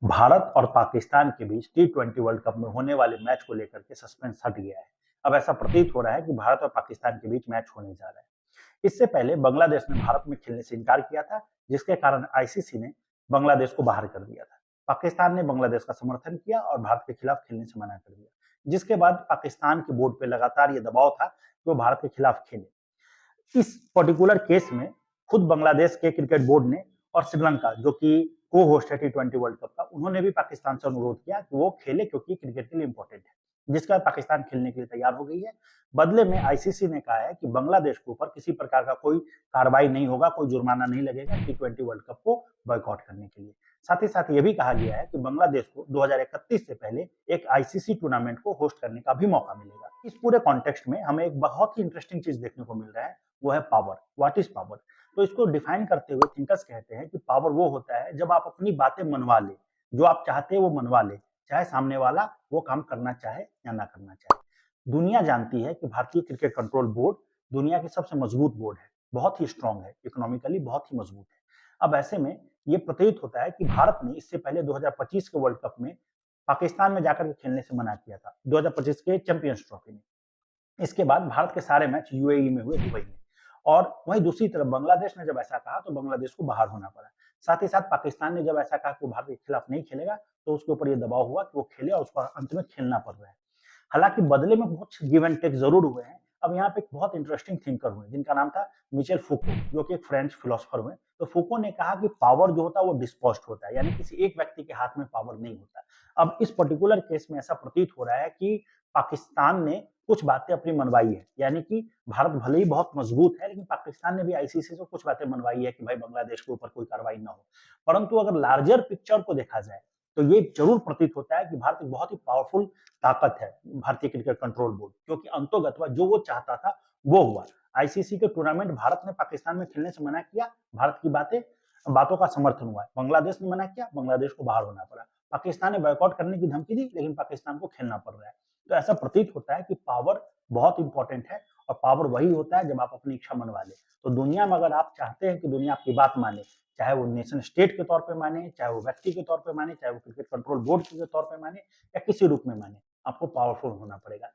भारत और पाकिस्तान के बीच टी20 world cup में होने वाले मैच को लेकर के सस्पेंस हट गया है। अब ऐसा प्रतीत हो रहा है कि भारत और पाकिस्तान के बीच मैच होने जा रहा है। इससे पहले बांग्लादेश ने भारत में खेलने से इनकार किया था, जिसके कारण आईसीसी ने बांग्लादेश को बाहर कर दिया था। पाकिस्तान ने बांग्लादेश का समर्थन किया और भारत के खिलाफ खेलने से मना कर दिया, जिसके बाद पाकिस्तान के बोर्ड पे लगातार ये दबाव था कि वो भारत के खिलाफ खेले। इस पर्टिकुलर केस में खुद बांग्लादेश के क्रिकेट बोर्ड ने और श्रीलंका, जो कि को होस्ट है टी20 वर्ल्ड कप का, उन्होंने भी पाकिस्तान से अनुरोध किया कि वो खेले, क्योंकि क्रिकेट के लिए इंपॉर्टेंट है, जिसके बाद पाकिस्तान खेलने के लिए तैयार हो गई है। बदले में आईसीसी ने कहा है कि बांग्लादेश के ऊपर किसी प्रकार का कोई कार्रवाई नहीं होगा, कोई जुर्माना नहीं लगेगा टी20 वर्ल्ड कप को बॉयकॉट करने के लिए। साथ ही साथ ये भी कहा गया है कि बांग्लादेश को 2031 से पहले एक आईसीसी टूर्नामेंट को होस्ट करने का भी मौका मिलेगा। इस पूरे कॉन्टेक्स्ट में हमें एक बहुत ही इंटरेस्टिंग चीज देखने को मिल रहा है, वो है पावर। What is power? तो इसको डिफाइन करते हुए थिंकर्स कहते हैं कि पावर वो होता है जब आप अपनी बातें मनवा ले, जो आप चाहते हैं वो मनवा ले, चाहे सामने वाला वो काम करना चाहे या ना करना चाहे। दुनिया जानती है कि भारतीय क्रिकेट कंट्रोल बोर्ड दुनिया की सबसे मजबूत बोर्ड है, बहुत ही स्ट्रांग है, इकोनॉमिकली बहुत ही मजबूत है। अब ऐसे में ये प्रतीत होता है कि भारत ने इससे पहले 2025 के वर्ल्ड कप में पाकिस्तान में जाकर के खेलने से मना किया था, 2025 के चैंपियंस ट्रॉफी में। इसके बाद भारत के सारे मैच यूएई में हुए, दुबई में। और वहीं दूसरी तरफ बांग्लादेश ने जब ऐसा कहा तो बांग्लादेश को बाहर होना पड़ा। साथ ही साथ पाकिस्तान ने जब ऐसा कहा कि वो भारत के खिलाफ नहीं खेलेगा, तो उसके ऊपर ये दबाव हुआ कि वो खेले और उसको अंत में खेलना पड़ रहा है। हालांकि बदले में बहुत गिव एंड टेक जरूर हुए हैं। अब यहाँ पे एक बहुत इंटरेस्टिंग थिंकर हुए जिनका नाम था मिचेल फूको, जो कि एक फ्रेंच फिलोसफर हुए। तो फूको ने कहा कि पावर जो होता है वो डिस्पोज्ड होता है, यानी किसी एक व्यक्ति के हाथ में पावर नहीं होता। अब इस पर्टिकुलर केस में ऐसा प्रतीत हो रहा है कि पाकिस्तान ने कुछ बातें अपनी मनवाई है, यानी कि भारत भले ही बहुत मजबूत है, लेकिन पाकिस्तान ने भी आईसीसी से कुछ बातें मनवाई है कि भाई बांग्लादेश के ऊपर कोई कार्रवाई ना हो। परंतु अगर लार्जर पिक्चर को देखा जाए तो ये जरूर प्रतीत होता है कि भारत एक बहुत ही पावरफुल ताकत है, भारतीय क्रिकेट कंट्रोल बोर्ड, क्योंकि अंतोगत्वा जो वो चाहता था वो हुआ। आईसीसी के टूर्नामेंट भारत ने पाकिस्तान में खेलने से मना किया, भारत की बातों का समर्थन हुआ। बांग्लादेश ने मना किया, बांग्लादेश को बाहर होना पड़ा। पाकिस्तान ने बॉयकॉट करने की धमकी दी, लेकिन पाकिस्तान को खेलना पड़ रहा है। तो ऐसा प्रतीत होता है कि पावर बहुत इंपॉर्टेंट है, और पावर वही होता है जब आप अपनी इच्छा मनवा ले। तो दुनिया में अगर आप चाहते हैं कि दुनिया आपकी बात माने, चाहे वो नेशन स्टेट के तौर पे माने, चाहे वो व्यक्ति के तौर पे माने, चाहे वो क्रिकेट कंट्रोल बोर्ड के तौर पे माने, या किसी रूप में माने, आपको पावरफुल होना पड़ेगा।